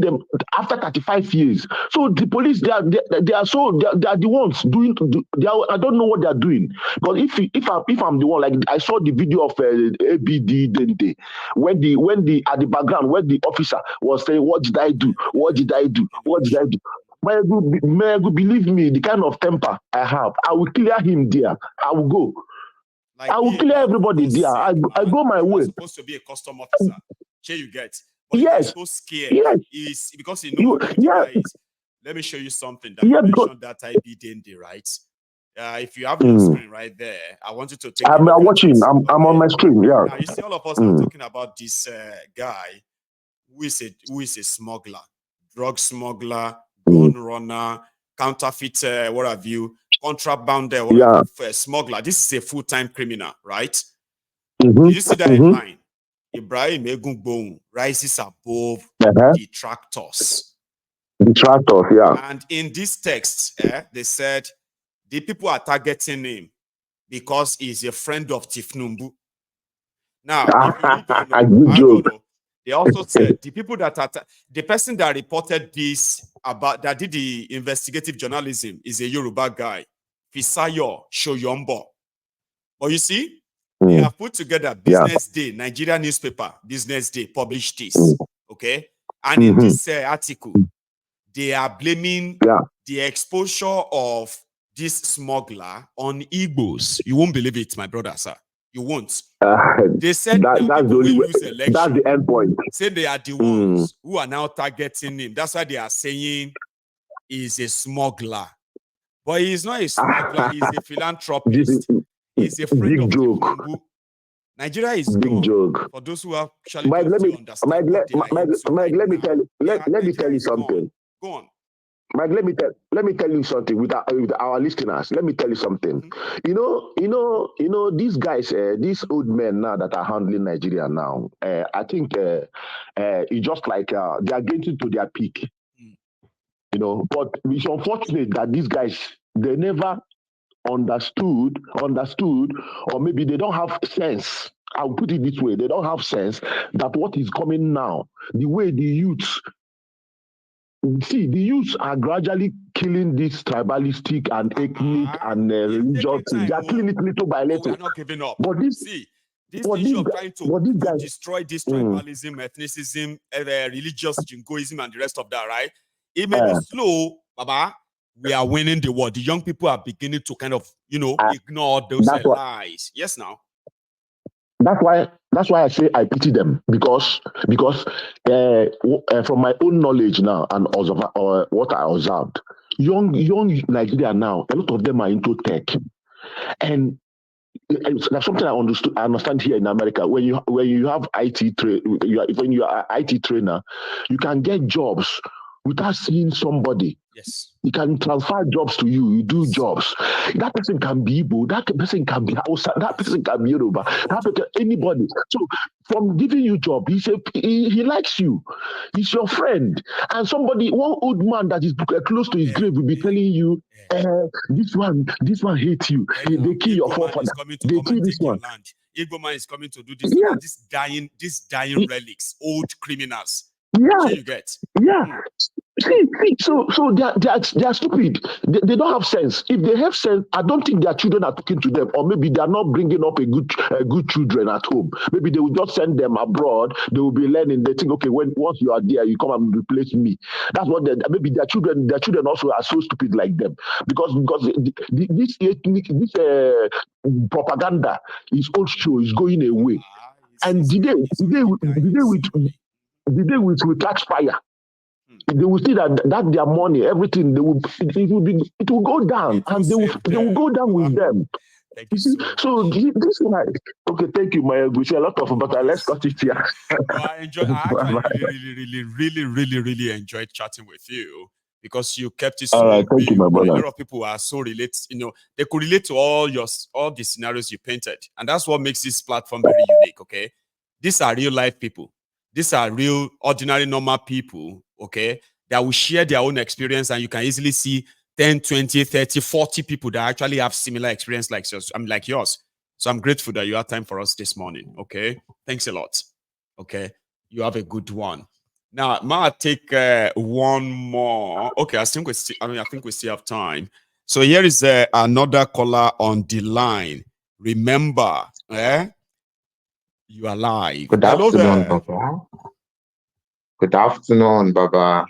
them after 35 years. So the police, they are the ones doing. I don't know what they are doing. But if I'm the one, like I saw the video of ABD Dente when the at the background when the officer was saying, "What did I do? What did I do? What did I do?" May believe me, the kind of temper I have, I will clear him there. I will go. Like I will clear everybody there. I go my way. Supposed to be a custom officer. Sure, you get. But yes. So scared. Yes. Is because you know who the guy is. Let me show you something that you mentioned that IB Dende, right? If you have your screen right there, I want you to take. I'm watching. I'm on my screen. Yeah. Now you see all of us are talking about this guy who is a smuggler, drug smuggler, gun runner, counterfeit, what have you, contrabander, smuggler. This is a full-time criminal, right? Did you see that headline? Ibrahim Egungbon rises above detractors. Detractors, yeah. And in this text, they said the people are targeting him because he's a friend of Tifnumbu. Now, they also said the people that are the person that reported this about that did the investigative journalism is a Yoruba guy, Fisayo Shoyombo. But you see, they have put together Business Day, Nigeria newspaper, Business Day, published this. Okay. And in this article, they are blaming the exposure of this smuggler on Igbos. You won't believe it, my brother, sir. You won't. They said that's the end point. Say they are the ones who are now targeting him. That's why they are saying he's a smuggler. But he's not a smuggler, he's a philanthropist. He's a friend of Tinubu. Nigeria is big joke. For those who actually understand. Let me tell you something. Go on. Mike, let me tell you something with our listeners. Let me tell you something. You know, these guys, these old men now that are handling Nigeria now, I think it's just like they are getting to their peak. You know, but it's unfortunate that these guys, they never understood, or maybe they don't have sense. I'll put it this way: they don't have sense that what is coming now, the way the youths. See, the youths are gradually killing this tribalistic and ethnic and religious thing. They are killing it little by little. We are not giving up. But this issue of trying to destroy this tribalism, ethnicism, religious jingoism, and the rest of that, right? It may be slow, Baba. We are winning the war. The young people are beginning to kind of, ignore those lies. Yes, now. That's why I say I pity them because from my own knowledge now and what I observed, young Nigeria now, a lot of them are into tech, and that's something I understand here in America. When you have when you are IT trainer, you can get jobs without seeing somebody. Yes. He can transfer jobs to you. You do jobs. That person can be Igbo. That person can be Hausa. That person can be Yoruba. That person, anybody. So from giving you job, he likes you. He's your friend. And one old man that is close to his grave will be telling you, this one hates you. They kill your forefather. They kill this one. Igbo man is coming to do this. Yeah. These dying relics, old criminals. Yeah. So you get. Yeah. So they are stupid. They don't have sense. If they have sense, I don't think their children are talking to them, or maybe they are not bringing up a good children at home. Maybe they will just send them abroad. They will be learning. They think, okay, once you are there, you come and replace me. That's what maybe their children also are so stupid like them because this propaganda is also is going away, and the day will catch fire. They will see that their money, everything, it will go down, and they will go down with them. You see, so this one, okay, thank you, Maya. We see a lot of, but let's cut it here. I really enjoyed chatting with you because you kept it so thank you, my brother. A lot of people are so related, they could relate to all the scenarios you painted, and that's what makes this platform very unique. Okay, these are real life people. These are real, ordinary, normal people, okay, that will share their own experience, and you can easily see 10, 20, 30, 40 people that actually have similar experience like yours. So I'm grateful that you had time for us this morning, okay? Thanks a lot, okay? You have a good one. Now, might take one more. Okay, I think we still. I think we still have time. So here is another caller on the line. Remember, you are live. Good Hello afternoon, there. Baba. Good afternoon, Baba.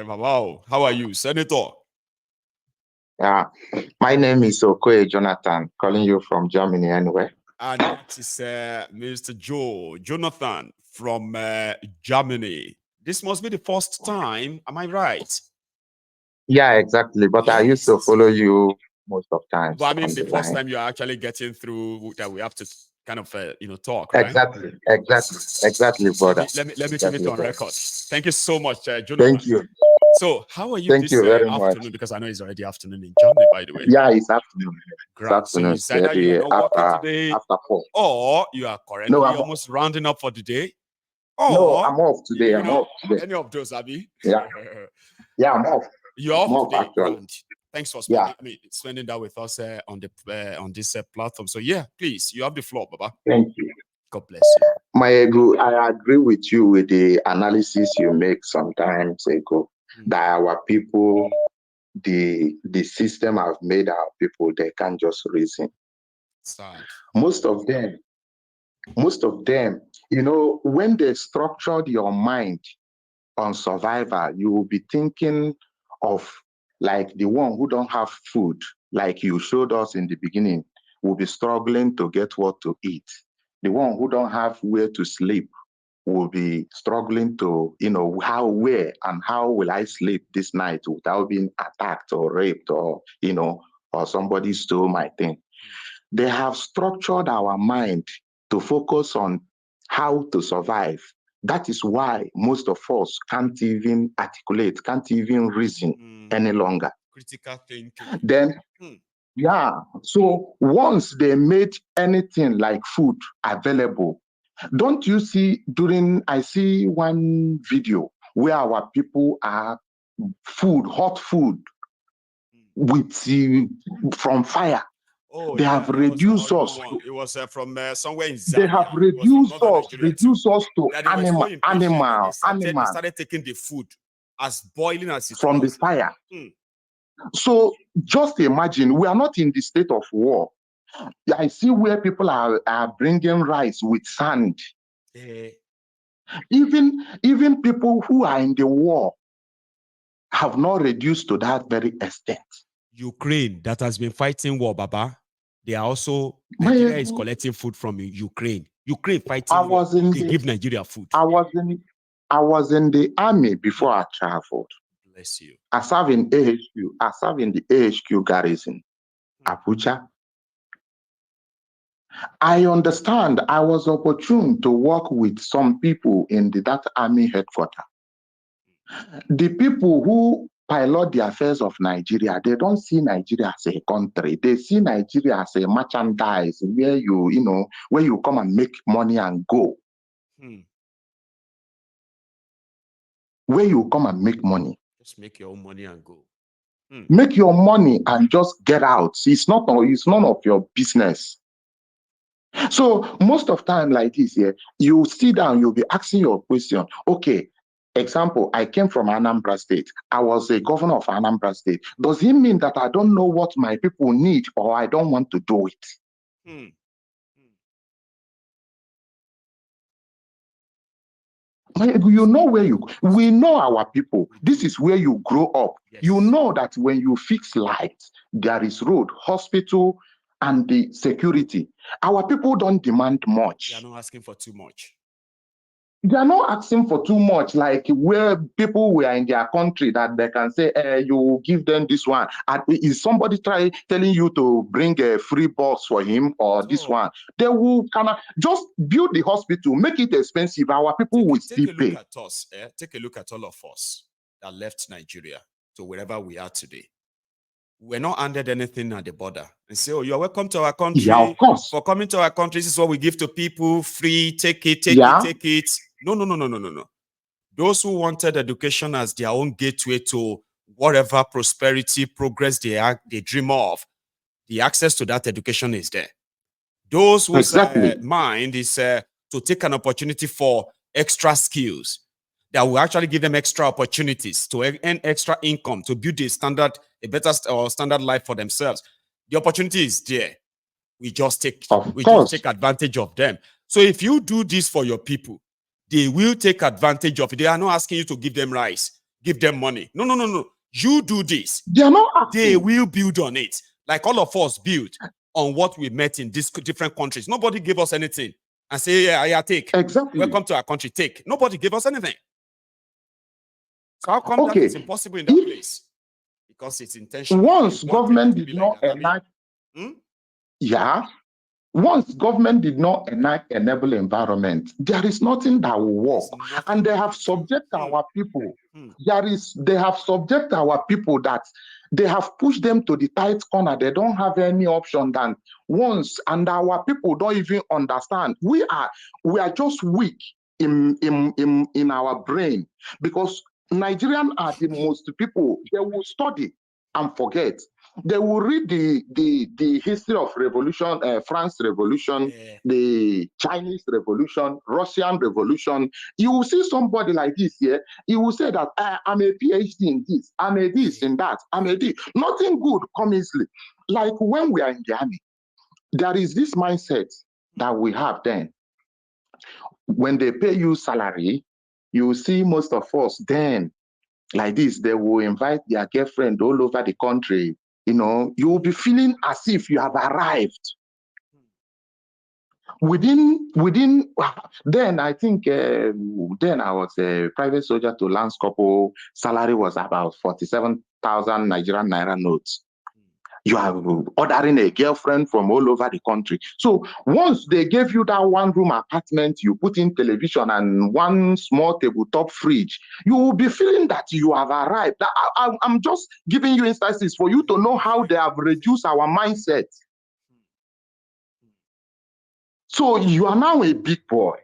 Wow, how are you, Senator? Yeah, my name is Okoye Jonathan, calling you from Germany anyway. And that is Mr. Jonathan from Germany. This must be the first time. Am I right? Yeah, exactly. But I used to follow you most of times But I mean, on it's the the first line. time you're actually getting through that we have to kind of talk, right? Exactly, brother. Let me keep it on record. Thank you so much, Jonathan. Thank you. So, how are you Thank this you very afternoon? much. Because I know it's already afternoon in Germany, by the way. Yeah, it's afternoon. Great. So you said that you're not working today, after 4. or you are currently almost rounding up for the day. No, I'm off today. I'm off today. Any of those, Abby? Yeah. Yeah, I'm off. You're off today. Actually. Thanks for spending that with us on this platform. So yeah, please, you have the floor, Baba. Thank you. God bless you. I agree with you with the analysis you make sometimes ago that our people, the system have made our people, they can't just reason. Sad. Most of them, when they structured your mind on survival, you will be thinking of like the one who don't have food, like you showed us in the beginning, will be struggling to get what to eat. The one who don't have where to sleep will be struggling to, where and how will I sleep this night without being attacked or raped or somebody stole my thing. They have structured our mind to focus on how to survive. That is why most of us can't even articulate, can't even reason any longer. Critical thinking. Then, so once they made anything like food available, don't you see I see one video where our people are hot food from fire. Oh, they have reduced us. It was from somewhere in Zambia. They have reduced us to animal. They started taking the food as boiling as it from was. the fire. So just imagine, we are not in the state of war. I see where people are bringing rice with sand. Even people who are in the war have not reduced to that very extent. Ukraine, that has been fighting war, Baba, they are also, Nigeria is collecting food from Ukraine. Ukraine fighting war, they give Nigeria food. I was in the army before I traveled. Bless you. I serve in AHQ. I serve in the AHQ garrison, Abuja. I understand. I was opportune to work with some people in that army headquarters. The people who pilot the affairs of Nigeria, they don't see Nigeria as a country. They see Nigeria as a merchandise where where you come and make money and go. Where you come and make money. Just make your own money and go. Make your money and just get out. It's none of your business. So most of time like this here, you sit down, you'll be asking your question. Okay, example, I came from Anambra State. I was a governor of Anambra State. Does it mean that I don't know what my people need or I don't want to do it? You know we know our people. This is where you grow up. Yes. You know that when you fix lights, there is road, hospital, and the security. Our people don't demand much. They are not asking for too much. They are not asking for too much, like where people were in their country that they can say, you give them this one. And is somebody telling you to bring a free box for him or this one? They will kind of just build the hospital, make it expensive. Our people will still pay. Take a look at all of us that left Nigeria to wherever we are today. We're not handed anything at the border and say, oh, you're welcome to our country. Yeah, of course. For coming to our country, this is what we give to people, free, take it. No. Those who wanted education as their own gateway to whatever prosperity, progress they dream of, the access to that education is there. Those whose mind is to take an opportunity for extra skills. that will actually give them extra opportunities to earn extra income, to build a better or standard life for themselves. The opportunity is there. We just take advantage of them. So if you do this for your people, they will take advantage of it. They are not asking you to give them rice, give them money. No, no, no, no. You do this. They are not asking. They will build on it. Like all of us build on what we met in these different countries. Nobody gave us anything and say, yeah, take. Exactly. Welcome to our country, take. Nobody gave us anything. So how come that it's impossible in that place? Because it's intentional. Once government did not enact, once government did not enact enable environment, there is nothing that will work. And they have subject our people. They have subject our people that they have pushed them to the tight corner. They don't have any option than once, and our people don't even understand. We are just weak in our brain, because Nigerians are the most people. They will study and forget. They will read the history of revolution, France Revolution, the Chinese Revolution, Russian Revolution. You will see somebody like this here. He will say that I'm a PhD in this, I'm a this in that, I'm a this. Nothing good comes easily. Like when we are in the army, there is this mindset that we have then. When they pay you salary, you see most of us then, like this, they will invite their girlfriend all over the country. You know, you will be feeling as if you have arrived. Within then I think then I was a private soldier to Lance Corporal. Salary was about 47,000 Nigerian naira notes. You are ordering a girlfriend from all over the country. So once they gave you that one-room apartment, you put in television and one small tabletop fridge, you will be feeling that you have arrived. I'm just giving you instances for you to know how they have reduced our mindset. So you are now a big boy.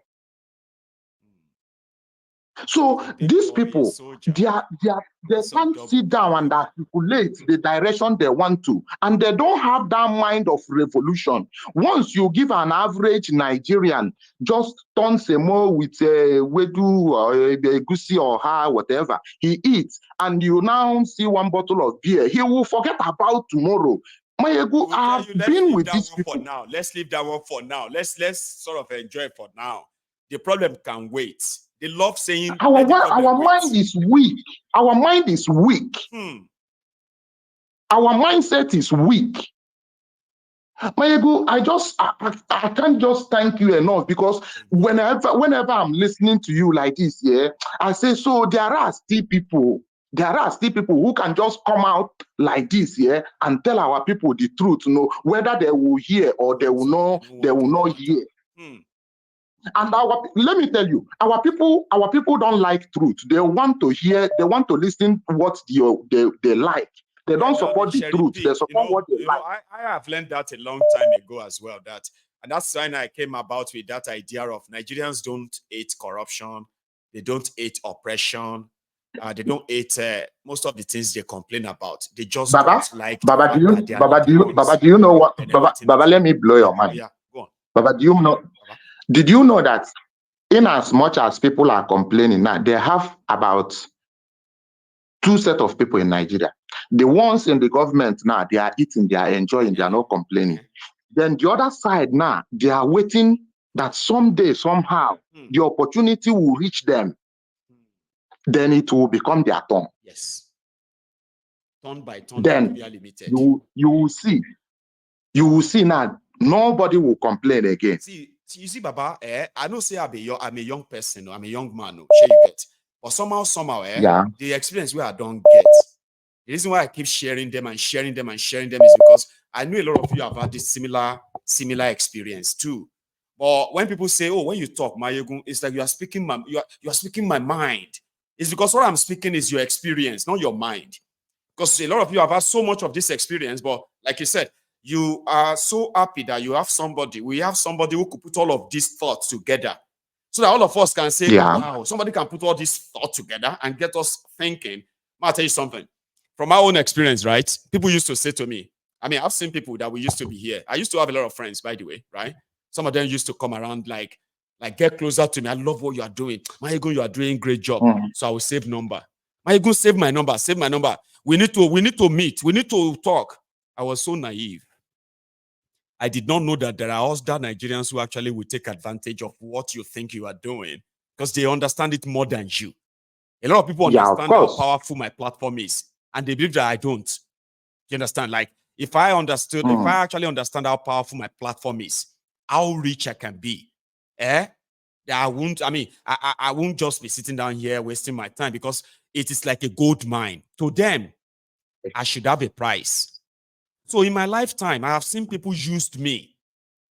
So these people, they can't sit down and articulate the direction they want to, and they don't have that mind of revolution. Once you give an average Nigerian just turn semo with a wedu or a gusi or ha, whatever he eats, and you now see one bottle of beer, he will forget about tomorrow. Mayegu, I've been with these people. For now. Let's leave that one for now. Let's sort of enjoy it for now. The problem can wait. They love saying our mind is weak. Our mind is weak. Our mindset is weak. Mayegu, I can't just thank you enough, because whenever I'm listening to you like this, I say, so there are still people who can just come out like this, and tell our people the truth, whether they will hear or they will not hear. And let me tell you, our people don't like truth. They want to hear, they want to listen to what they like. They don't support the truth. They support what they like. I have learned that a long time ago as well. And that's when I came about with that idea of Nigerians don't hate corruption. They don't hate oppression. They don't hate most of the things they complain about. They just don't like. Baba, do you know what? Baba, let me blow your mind. Yeah, go on. Baba, do you know? Did you know that in as much as people are complaining now, they have about two sets of people in Nigeria. The ones in the government now, they are eating, they are enjoying, they are not complaining. Then the other side now, they are waiting that someday, somehow, the opportunity will reach them. Then it will become their turn. Yes. Turn by turn, then you will see now, nobody will complain again. You see, Baba, I don't say I'm a young person, I'm a young man, sure you get. But somehow, the experience where I don't get. The reason why I keep sharing them is because I know a lot of you have had this similar experience too. But when people say, "Oh, when you talk, Mayegun," it's like you are speaking my mind. It's because what I'm speaking is your experience, not your mind. Because a lot of you have had so much of this experience, but like you said, you are so happy that we have somebody who could put all of these thoughts together. So that all of us can say, wow, somebody can put all these thoughts together and get us thinking. I'll tell you something. From my own experience, right? People used to say to me, I've seen people that we used to be here. I used to have a lot of friends, by the way, right? Some of them used to come around like Like, get closer to me. I love what you are doing. Mayegun, you are doing a great job. So I will save number. Mayegun, save my number. Save my number. We need to meet. We need to talk. I was so naive. I did not know that there are other Nigerians who actually will take advantage of what you think you are doing because they understand it more than you. A lot of people understand how powerful my platform is, and they believe that I don't. You understand? Like, if I actually understand how powerful my platform is, how rich I can be, I won't just be sitting down here wasting my time because it is like a gold mine. To them, I should have a price. So in my lifetime, I have seen people used me.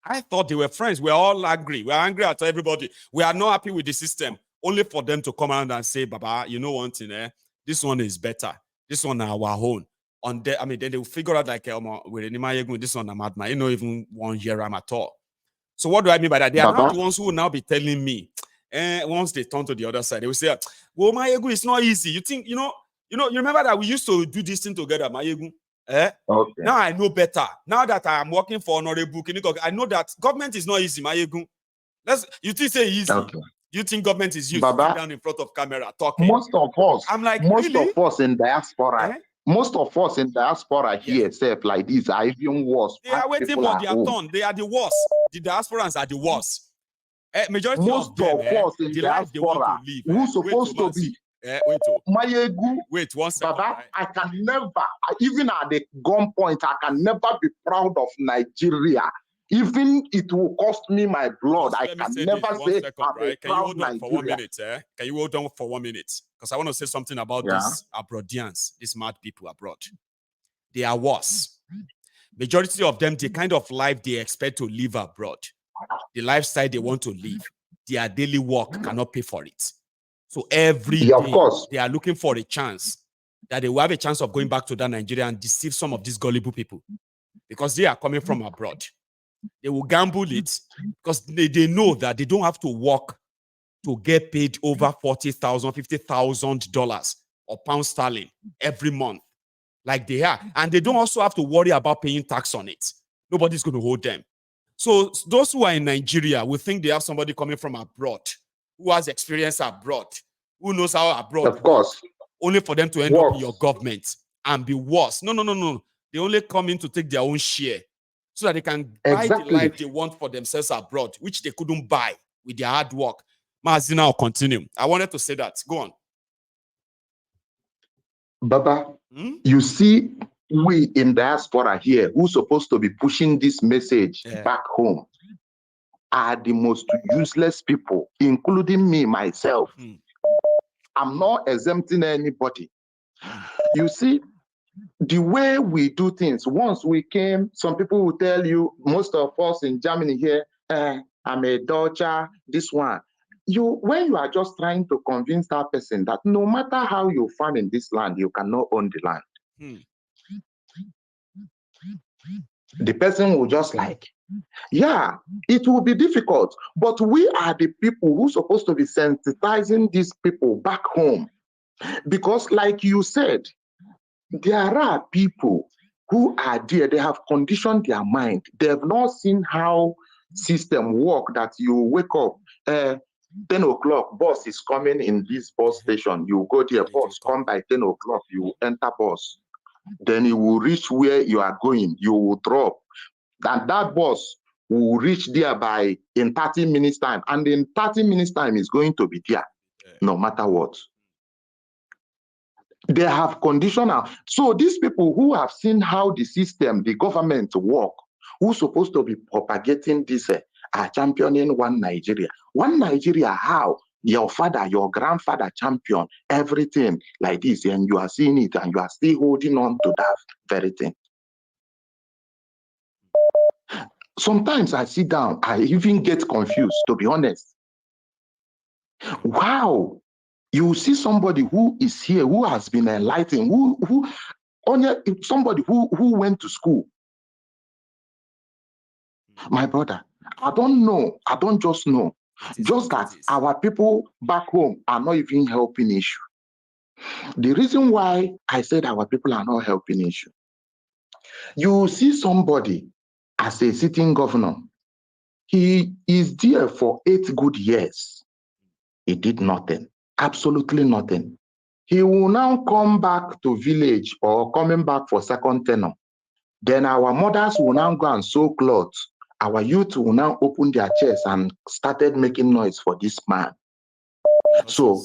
I thought they were friends. We're all angry. We're angry at everybody. We are not happy with the system. Only for them to come around and say, Baba, you know one thing, this one is better. This one our own. Then they will figure out like, this one I'm at my, even 1 year I'm at all. So what do I mean by that? They are not the ones who will now be telling me, once they turn to the other side, they will say, well, Mayegun, it's not easy. You think, you remember that we used to do this thing together, Mayegun? Okay. Now I know better. Now that I am working for Honorable Kiniko, I know that government is not easy, Mayegun. You think say easy? Okay. You think government is used to sit down in front of camera talking? Most of us, I'm like, most really? of us in diaspora, most of us in diaspora here, except like this, are even worse. They are waiting for their turn. They are the worst. The diasporans are the worst. Majority most of them, us in the diaspora, life they want to live. Who's supposed to be? Wait 1 second. Baba, right? I can never, even at the gunpoint, I can never be proud of Nigeria. Even it will cost me my blood. I can never say I'm a Can you hold on Nigeria. for 1 minute? Can you hold on for 1 minute? Because I want to say something about these abroadians, these mad people abroad. They are worse. Majority of them, the kind of life they expect to live abroad, the lifestyle they want to live, their daily work cannot pay for it. So every day, they are looking for a chance that they will have a chance of going back to that Nigeria and deceive some of these gullible people because they are coming from abroad. They will gamble it because they know that they don't have to work to get paid over $40,000, $50,000 or pound sterling every month like they are. And they don't also have to worry about paying tax on it. Nobody's going to hold them. So those who are in Nigeria will think they have somebody coming from abroad who has experience abroad, who knows how abroad works, only for them to end up in your government and be worse. No. They only come in to take their own share so that they can buy the life they want for themselves abroad, which they couldn't buy with their hard work. Mazina, I'll continue. I wanted to say that. Go on. Baba, you see, we in diaspora here, who's supposed to be pushing this message back home, are the most useless people, including me, myself. I'm not exempting anybody. You see, the way we do things, once we came, some people will tell you, most of us in Germany here, I'm a Dutcher, this one. When you are just trying to convince that person that no matter how you farm in this land, you cannot own the land. The person will just like, yeah, it will be difficult, but we are the people who are supposed to be sensitizing these people back home. Because like you said, there are people who are there, they have conditioned their mind. They have not seen how system work, that you wake up, 10 o'clock, bus is coming in this bus station. You go there, bus come by 10 o'clock, you enter bus. Then you will reach where you are going, you will drop. And that bus will reach there in 30 minutes time. And in 30 minutes time is going to be there, no matter what. They have conditional. So these people who have seen how the system, the government work, who's supposed to be propagating this, are championing one Nigeria. One Nigeria, how? Your father, your grandfather champion everything like this, and you are seeing it, and you are still holding on to that very thing. Sometimes I sit down, I even get confused, to be honest. Wow. You see somebody who is here, who has been enlightened, somebody who went to school. My brother, I don't know. I don't just know. Just that our people back home are not even helping issue. The reason why I said our people are not helping issue, you see somebody as a sitting governor, He is there for 8 good years. He did nothing, absolutely nothing. He will now come back to village or coming back for second tenure. Then our mothers will now go and sew clothes. Our youth will now open their chests and started making noise for this man. So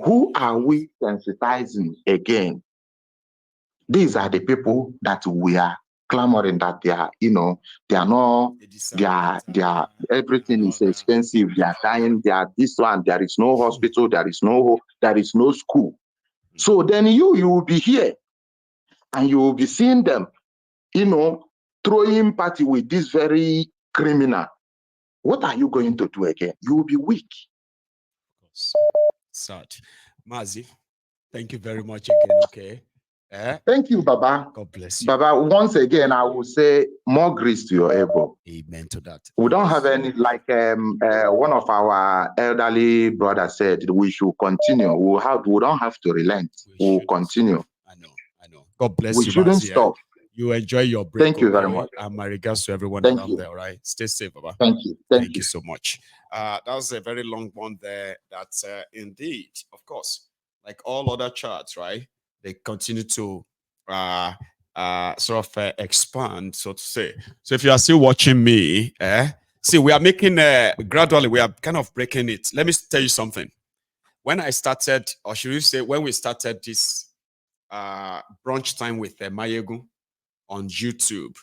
who are we sensitizing again? These are the people that we are clamoring that they are, they are not, they are, everything is expensive. They are dying. They are this one. There is no hospital. There is no school. So then you will be here and you will be seeing them, throwing party with this very criminal. What are you going to do again? You will be weak. Sad. Mazi, thank you very much again, okay? Thank you, Baba. God bless you. Baba, once again, I will say more grace to your elbow. Amen to that. We don't have any, like one of our elderly brothers said, we should continue. We don't have to relent. We'll continue. I know. God bless you. you. We shouldn't Mazi, stop. You enjoy your break. Thank you very much. And my regards to everyone Thank around you. there, all right? Stay safe, Baba. Thank you. Thank you so much. That was a very long one there. That's indeed, of course, like all other charts, right? They continue to sort of expand, so to say. So if you are still watching me, see, we are making gradually, we are kind of breaking it. Let me tell you something. When I started, or should we say, when we started this brunch time with Mayegun on YouTube,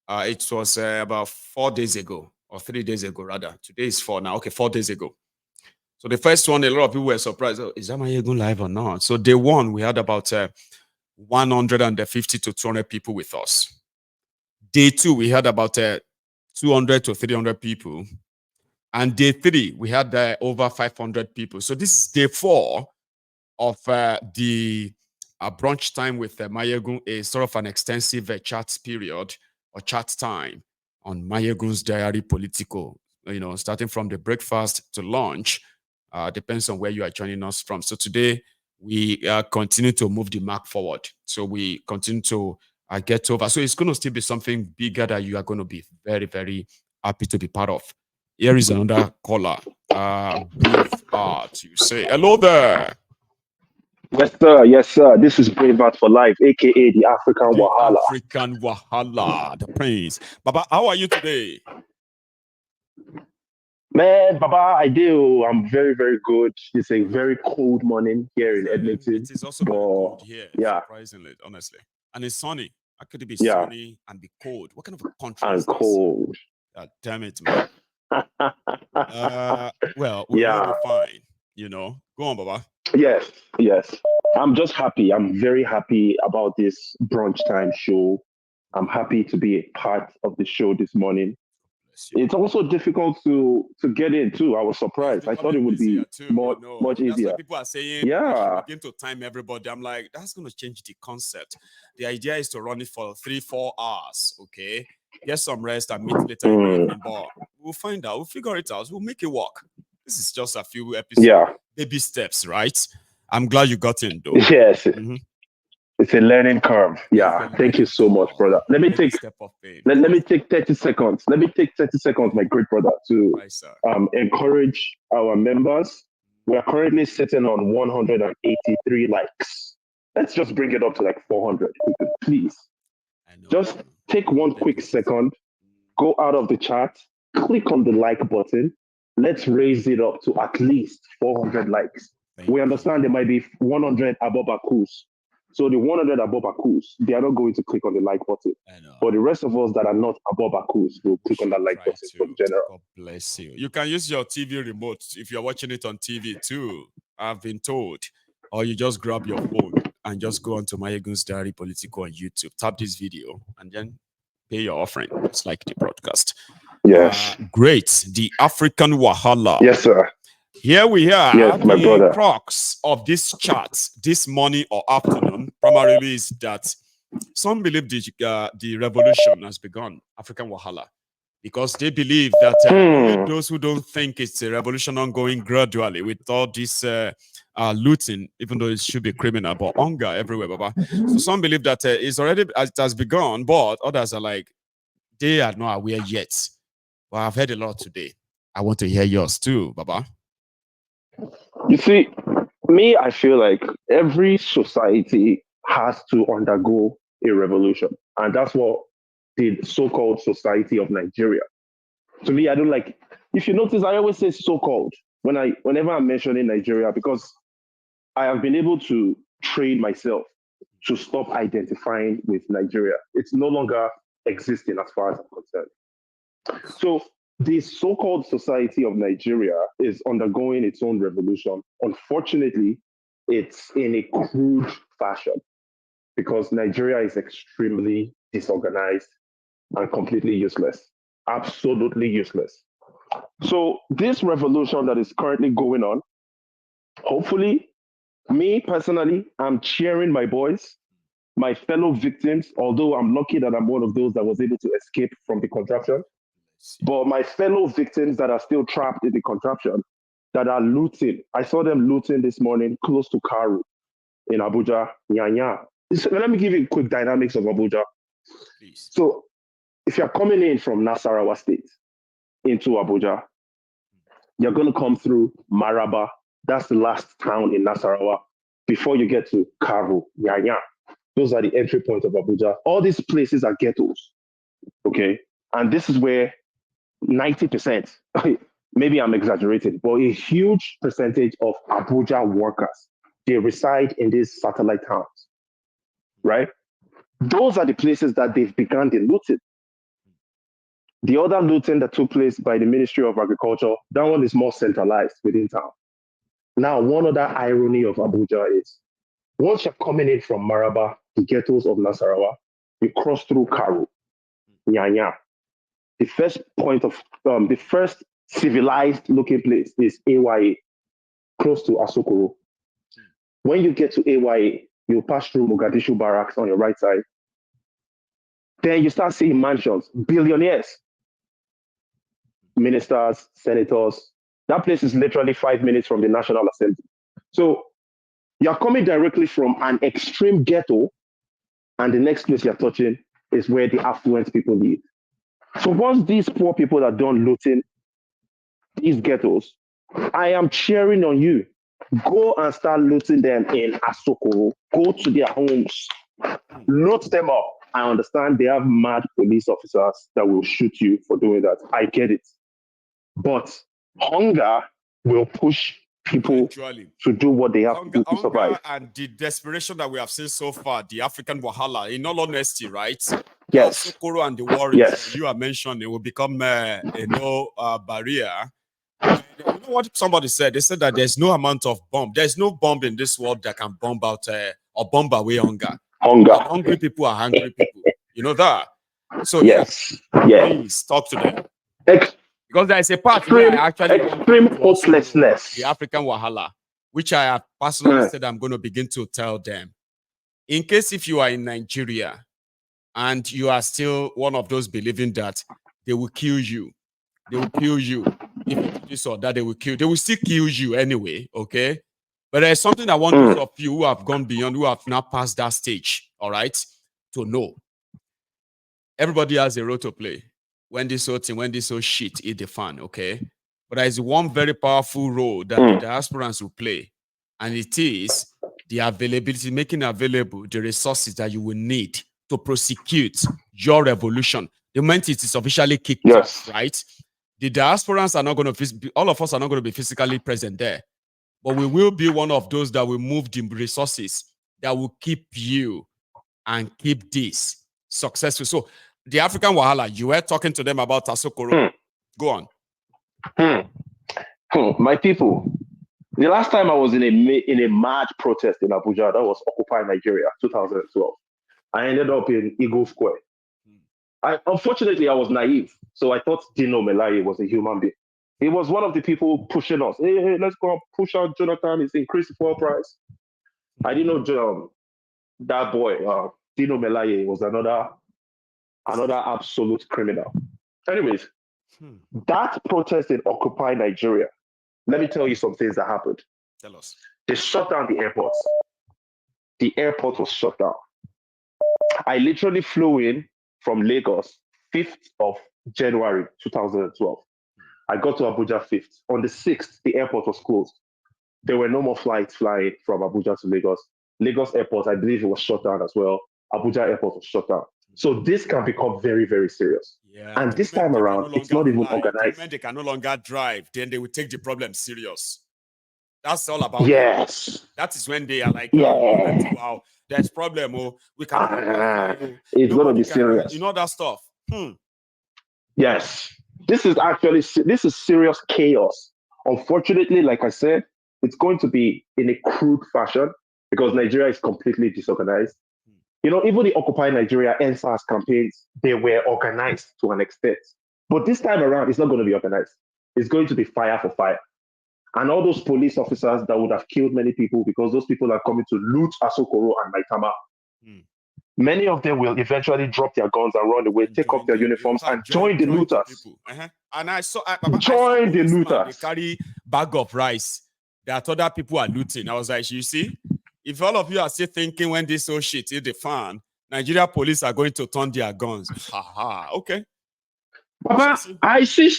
it was about 4 days ago, or 3 days ago, rather. Today is 4 now. Okay, 4 days ago. So the first one, a lot of people were surprised. Oh, is that Mayegun live or not? So day one, we had about 150 to 200 people with us. Day two, we had about 200 to 300 people. And day three, we had over 500 people. So this is day 4 of the brunch time with Mayegun, a sort of an extensive chat period or chat time on Mayegun's Diary Political, starting from the breakfast to lunch, depends on where you are joining us from. So today, we continue to move the mark forward. So we continue to get over. So it's going to still be something bigger that you are going to be very, very happy to be part of. Here is another caller. Braveheart, you say. Hello there. Yes, sir. This is Braveheart for Life, aka the African Wahala. African Wahala, the prince. Baba, how are you today? Man, Baba, I do. I'm very, very good. It's a very cold morning here in Edmonton. It is also very cold here, surprisingly, honestly. And it's sunny. How could it be sunny and be cold? What kind of a country is this? And cold. God damn it, man. Well, we will be fine, Go on, Baba. Yes. I'm just happy. I'm very happy about this brunch time show. I'm happy to be a part of the show this morning. It's also difficult to get in too. I was surprised. I thought it would be much easier. That's why people are saying, I begin to time everybody. I'm like, that's going to change the concept. The idea is to run it for 3-4 hours, okay? Get some rest and meet later in the evening, but we'll find out. We'll figure it out. We'll make it work. This is just a few episodes, baby steps, right? I'm glad you got in, though. Yes. It's a learning curve. Yeah. Thank you so much, brother. Let me take 30 seconds. Let me take 30 seconds, my great brother, to encourage our members. We are currently sitting on 183 likes. Let's just bring it up to like 400. Please. Just take one quick second, go out of the chat, click on the like button. Let's raise it up to at least 400 likes. We understand there might be 100 above Akus. So the 100 above Akus, they are not going to click on the like button. But the rest of us that are not above Akus will click on that like button from general. God bless you. You can use your TV remote if you're watching it on TV too, I've been told. Or you just grab your phone and just go onto Mayegun's Diary Political on YouTube. Tap this video and then pay your offering. It's like the broadcast. Yes. Great. The African Wahala. Yes, sir. Here we are. Yes, my brother. The crux of this chat this morning or afternoon primarily is that some believe the revolution has begun, African Wahala, because they believe that those who don't think it's a revolution ongoing gradually with all this looting, even though it should be criminal, but hunger everywhere, Baba. So some believe that it has begun, but others are like, they are not aware yet. Well, I've heard a lot today. I want to hear yours too, Baba. You see, me, I feel like every society has to undergo a revolution. And that's what the so-called society of Nigeria. To me, I don't like, if you notice, I always say so-called whenever I'm mentioning Nigeria, because I have been able to train myself to stop identifying with Nigeria. It's no longer existing as far as I'm concerned. So the so-called society of Nigeria is undergoing its own revolution. Unfortunately, it's in a crude fashion because Nigeria is extremely disorganized and completely useless. Absolutely useless. So this revolution that is currently going on, hopefully, me personally, I'm cheering my boys, my fellow victims, although I'm lucky that I'm one of those that was able to escape from the contraption. But my fellow victims that are still trapped in the contraption, that are looting. I saw them looting this morning close to Karu in Abuja. Nyanya. So let me give you a quick dynamics of Abuja. Please. So if you're coming in from Nasarawa State into Abuja, you're going to come through Maraba. That's the last town in Nasarawa before you get to Karu, Nyanya. Those are the entry points of Abuja. All these places are ghettos, okay? And this is where 90%, maybe I'm exaggerating, but a huge percentage of Abuja workers, they reside in these satellite towns, right? Those are the places that they've begun the looting. The other looting that took place by the Ministry of Agriculture, that one is more centralized within town. Now, one other irony of Abuja is, once you're coming in from Maraba, the ghettos of Nasarawa, you cross through Karu, Nyanya. The first point of, the first civilized looking place is AYA, close to Asokoro. When you get to AYA, you pass through Mogadishu Barracks on your right side. Then you start seeing mansions, billionaires, ministers, senators. That place is literally 5 minutes from the National Assembly. So you're coming directly from an extreme ghetto, and the next place you're touching is where the affluent people live. So once these poor people are done looting these ghettos, I am cheering on you. Go and start looting them in Asokoro. Go to their homes. Loot them up. I understand they have mad police officers that will shoot you for doing that. I get it. But hunger will push people Eventually to do what they have to do to survive. And the desperation that we have seen so far, the African Wahala, in all honesty, right? Yes. Asokoro and the warriors you are mentioning will become a barrier. And you know what somebody said? They said that there's no amount of bomb. There's no bomb in this world that can bomb out or bomb away hunger. Hungry people are hungry people. You know that? So please talk to them. Because there is a part where I actually extreme hopelessness, the African Wahala, which I have personally said I'm going to begin to tell them. In case if you are in Nigeria and you are still one of those believing that they will kill you, if you do this or that, they will still kill you anyway, okay? But there's something I want those of you who have gone beyond, who have now passed that stage, all right, to know. Everybody has a role to play. When this whole shit hit the fan, okay? But there is one very powerful role that the diasporans will play, and it is the availability, making available the resources that you will need to prosecute your revolution. The moment it is officially kicked off, right? The diasporans are not going to, all of us are not going to be physically present there, but we will be one of those that will move the resources that will keep you and keep this successful. So the African Wahala, you were talking to them about Asokoro. Go on. My people, the last time I was in a mad protest in Abuja, that was Occupy Nigeria, 2012. I ended up in Eagle Square. Unfortunately, I was naive, so I thought Dino Melaye was a human being. He was one of the people pushing us. Hey, let's go and push out Jonathan. He's increased the fuel price. I didn't know that boy, Dino Melaye, was another absolute criminal. Anyways, that protest in Occupy Nigeria, let me tell you some things that happened. Tell us. They shut down the airports. The airport was shut down. I literally flew in from Lagos 5th of January 2012. I got to Abuja 5th. On the 6th, the airport was closed. There were no more flights flying from Abuja to Lagos. Lagos airport, I believe it was shut down as well. Abuja airport was shut down. So this can become very, very serious. Yeah, and this time around, it's not even organized. The they can no longer drive, then they will take the problem serious. That's all about yes. It. That is when they are like, wow, there's problem. Oh, we cannot. It's going to be serious. You know that stuff. Yes. This is serious chaos. Unfortunately, like I said, it's going to be in a crude fashion because Nigeria is completely disorganized. You know, even the Occupy Nigeria NSAS campaigns, they were organized to an extent. But this time around, it's not going to be organized. It's going to be fire for fire. And all those police officers that would have killed many people because those people are coming to loot Asokoro and Maitama. Many of them will eventually drop their guns and run away, take off their uniforms and join the looters. And I saw join the looters. They carry bag of rice that other people are looting. I was like, you see, if all of you are still thinking when this whole shit is the fan, Nigeria police are going to turn their guns. Okay. Baba, I see.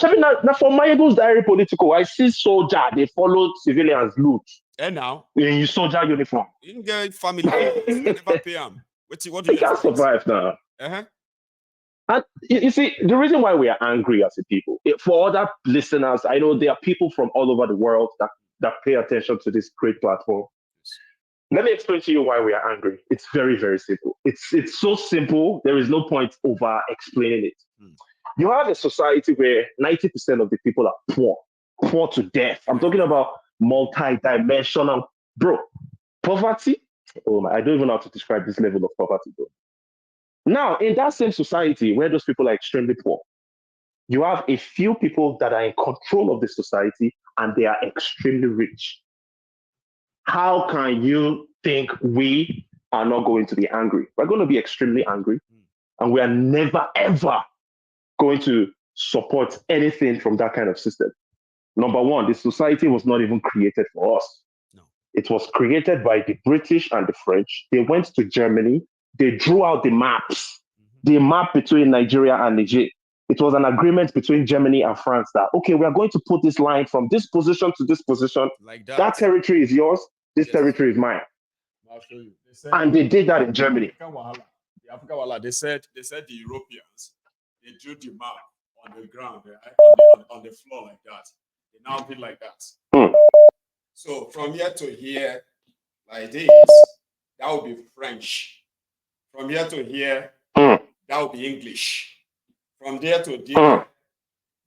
Now for my Eagles Diary Political, I see soldier, they follow civilians loot. And now? In soldier uniform. You can get family. Never pay them. What do you can't survive now. And you see, the reason why we are angry as a people, for other listeners, I know there are people from all over the world that pay attention to this great platform. Let me explain to you why we are angry. It's very, very simple. It's so simple, there is no point over explaining it. You have a society where 90% of the people are poor to death. I'm talking about multi-dimensional, bro. Poverty. Oh my, I don't even know how to describe this level of poverty, bro. Now, in that same society where those people are extremely poor, you have a few people that are in control of the society and they are extremely rich. How can you think we are not going to be angry? We're going to be extremely angry, and we are never, ever going to support anything from that kind of system. Number one, the society was not even created for us. No. It was created by the British and the French. They went to Germany. They drew out the maps, the map between Nigeria and Niger. It was an agreement between Germany and France that, okay, we are going to put this line from this position to this position. Like that. That territory is yours. This territory is mine. I'll show you. And they did that in Germany. They said the Europeans, they drew the map on the ground, on the floor like that. They now did like that. So from here to here, like this, that would be French. From here to here, that would be English. From there to there,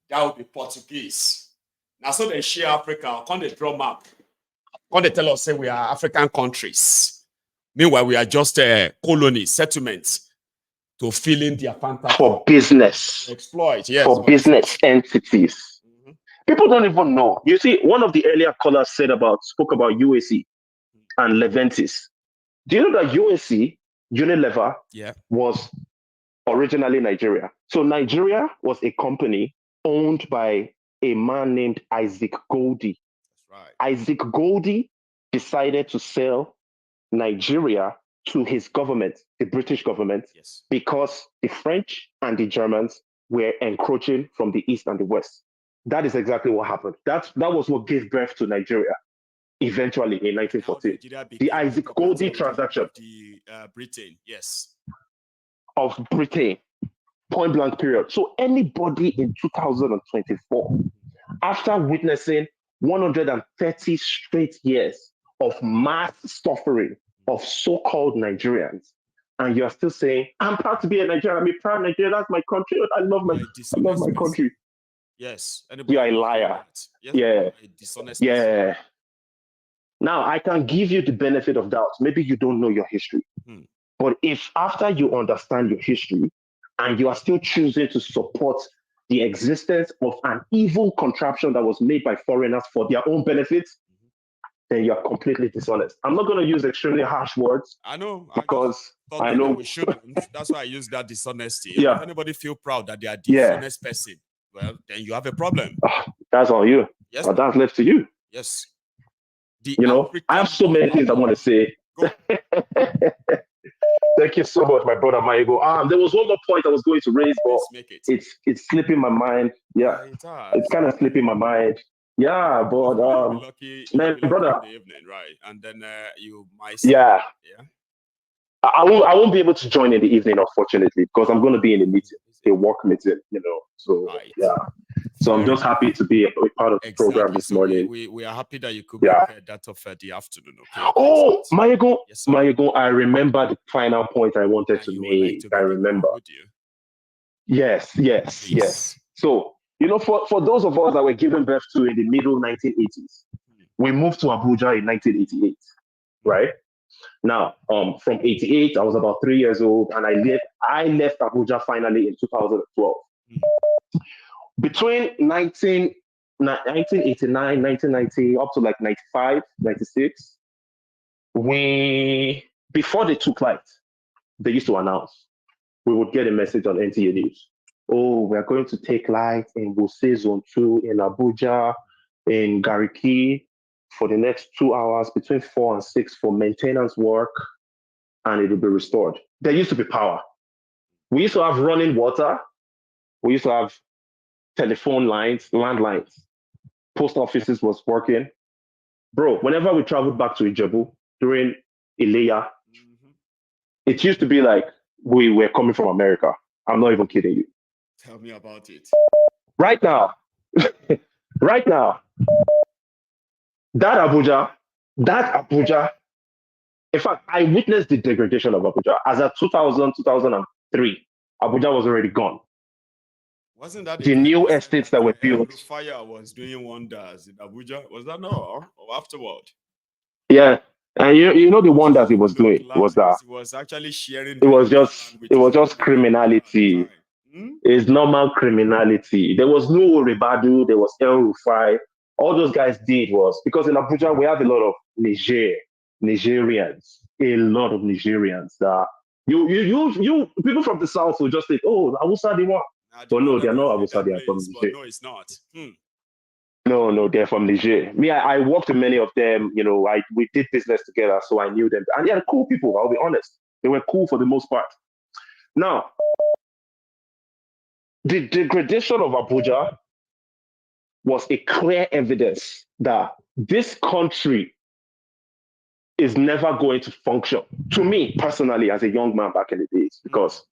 that would be Portuguese. Now, so they share Africa, can they draw map? Can they tell us, say, we are African countries? Meanwhile, we are just colonies, settlements to fill in their fantasy. For business. Exploit, yes. For business entities. People don't even know. You see, one of the earlier callers spoke about UAC and Leventis. Do you know that UAC, Unilever, was originally Nigeria? So Nigeria was a company owned by a man named Isaac Goldie. That's right. Isaac Goldie decided to sell Nigeria to his government, the British government, because the French and the Germans were encroaching from the east and the west. That is exactly what happened. That was what gave birth to Nigeria eventually in 1914. The Isaac Goldie transaction. Britain, yes. Of Britain, point blank period. So anybody in 2024, after witnessing 130 straight years of mass suffering of so-called Nigerians, and you're still saying, I'm proud to be a Nigerian, I'm a proud Nigerian, that's my country, I love my country. Yes. You are a liar. Yes. Yeah. Now, I can give you the benefit of doubt. Maybe you don't know your history. But if after you understand your history and you are still choosing to support the existence of an evil contraption that was made by foreigners for their own benefits, then you're completely dishonest. I'm not going to use extremely harsh words. I know. Because I know we shouldn't. That's why I use that dishonesty. Yeah. If anybody feel proud that they are dishonest person, well, then you have a problem. That's on you. Yes. But that's left to you. Yes. I have so many things I want to say. Thank Thank you so much, my brother Maigo. There was one more point I was going to raise, but it's slipping my mind. Yeah, it's kind of slipping my mind. Yeah, but my brother, in the evening, right? And then you might. Yeah. I won't be able to join in the evening, unfortunately, because I'm going to be in a meeting, a work meeting, So yeah. So I'm just happy to be a part of the program this morning. We are happy that you could make that of the afternoon. Okay. Oh, Mayego, I remember the final point I wanted to make. I remember. Yes. So, for those of us that were given birth to in the middle 1980s, we moved to Abuja in 1988, right? Now, from 88, I was about 3 years old, and I left Abuja finally in 2012. Between 1989, 1990, up to like 95, 96, before they took light, they used to announce, we would get a message on NTA News. Oh, we're going to take light in Wuse Zone 2 in Abuja, in Gariki, for the next 2 hours, between 4 and 6 for maintenance work, and it will be restored. There used to be power. We used to have running water. We used to have telephone lines, landlines. Post offices was working. Bro, whenever we traveled back to Ijebu during Ileya, it used to be like we were coming from America. I'm not even kidding you. Tell me about it. Right now, that Abuja, in fact, I witnessed the degradation of Abuja. As of 2000, 2003, Abuja was already gone. Wasn't that the new estates that were built? Fire was doing wonders in Abuja. Was that no? Or afterward? Yeah, and you know the wonders it was doing was that it was actually sharing. It was just criminality. It's normal criminality. There was no Ribadu. There was El Rufai. All those guys did was because in Abuja we have a lot of Nigerians. A lot of Nigerians that you people from the south will just think, oh, Hausa they want. But no, they're not Hausa, they are from Niger. No, it's not. No, they're from Niger. Me, I worked with many of them. We did business together, so I knew them. And they're cool people, I'll be honest. They were cool for the most part. Now, the degradation of Abuja was a clear evidence that this country is never going to function. To me, personally, as a young man back in the days, because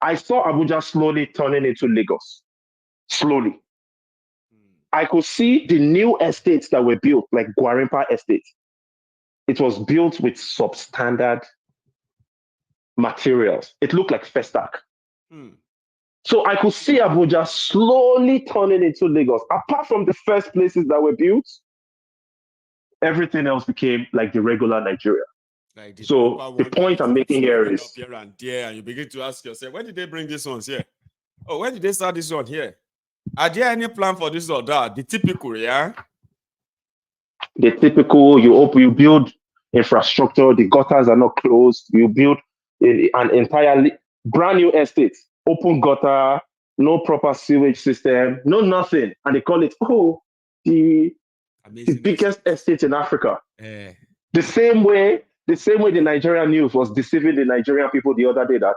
I saw Abuja slowly turning into Lagos. Slowly. I could see the new estates that were built, like Gwarimpa Estate. It was built with substandard materials. It looked like Festac. So I could see Abuja slowly turning into Lagos. Apart from the first places that were built, everything else became like the regular Nigeria. So the point I'm making here is... Here and there, and you begin to ask yourself, where did they bring this ones here? Oh, where did they start this one here? Are there any plan for this or that? The typical, yeah? The typical, you build infrastructure, the gutters are not closed, you build an entirely brand new estate, open gutter, no proper sewage system, no nothing. And they call it, the biggest estate in Africa. The same way the Nigerian news was deceiving the Nigerian people the other day that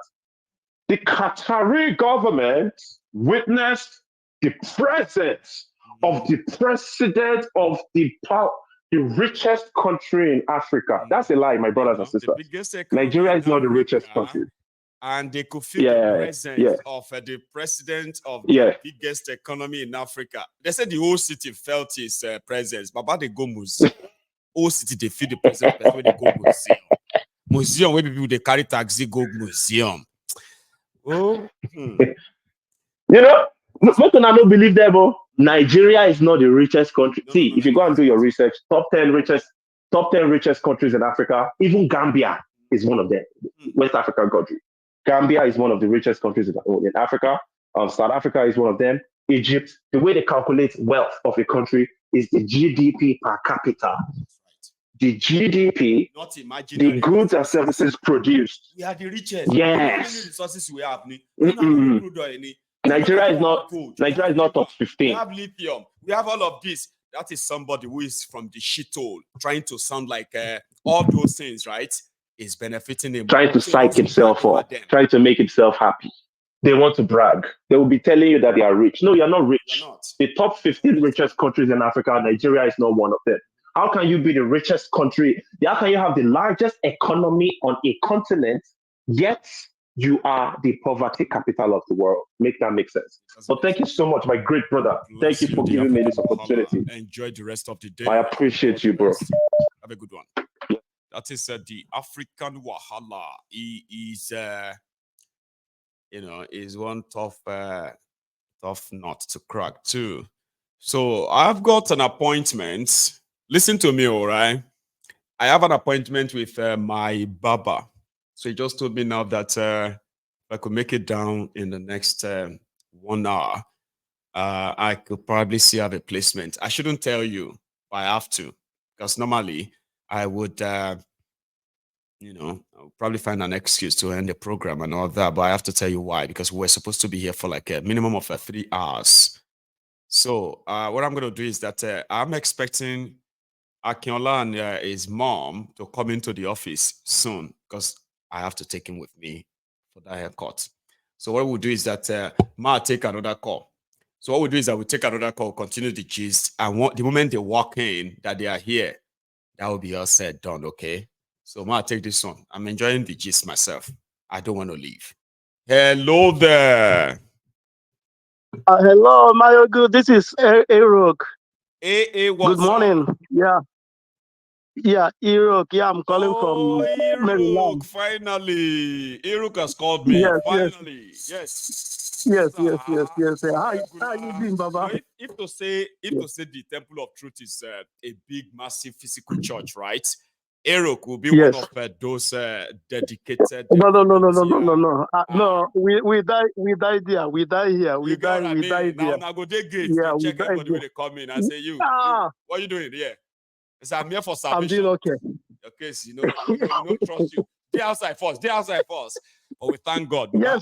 the Qatari government witnessed the presence of the president of the richest country in Africa. That's a lie, my brothers and sisters. Nigeria is not the richest country. And they could feel the presence of the president of the biggest economy in Africa. They said the whole city felt his presence. But they go museum. Whole city, they feel the presence when they go museum. Museum where people, they carry taxi, go museum. Oh, most of them don't believe them. Nigeria is not the richest country. If you go and do your research, top 10 richest countries in Africa, even Gambia is one of them. West African country. Gambia is one of the richest countries in Africa. South Africa is one of them. Egypt. The way they calculate wealth of a country is the GDP per capita. The GDP, the goods and services produced. We are the richest. Yes. How many resources we have? Nigeria is not top 15. We have lithium. We have all of this. That is somebody who is from the shithole, trying to sound like all those things, right? is benefiting him. Trying to psych himself up, trying to make himself happy. They want to brag. They will be telling you that they are rich. No, you're not rich. You're not. The top 15 richest countries in Africa, Nigeria is not one of them. How can you be the richest country? How can you have the largest economy on a continent, yet you are the poverty capital of the world? Make that make sense. So thank you so much, my great brother. Thank you for giving me this opportunity. Enjoy the rest of the day. I appreciate you, bro. Have a good one. That is the African Wahala. He is, is one tough nut to crack too. So I've got an appointment. Listen to me, all right? I have an appointment with my barber. So he just told me now that if I could make it down in the next 1 hour, I could probably still have a placement. I shouldn't tell you, but I have to, because normally I would, I'll probably find an excuse to end the program and all that, but I have to tell you why, because we're supposed to be here for like a minimum of 3 hours. So what I'm going to do is that I'm expecting Akinola and his mom to come into the office soon, because I have to take him with me for that haircut. So what we'll do is that Ma take another call. So what we'll do is that we'll take another call, continue the gist, and the moment they walk in, that they are here, that will be all said, done, okay? So Ma, take this one. I'm enjoying the gist myself. I don't want to leave. Hello there. Hello, Mario. Good. This is Erok. Good morning. Yeah, Erok. Yeah, I'm calling from Maryland. Finally, Erok has called me. Yes, finally, yes. Yes. How you doing, Baba? If to say the Temple of Truth is a big, massive physical church, right? Erok will be one of those dedicated. No. No, we die here. We die here. We die here. Now go to gate. Yeah, check everybody when they come in and say, you, what are you doing here? So I'm here for salvation. I'm doing okay. Okay, so you know, trust you. Stay outside first. But we thank God. Yes.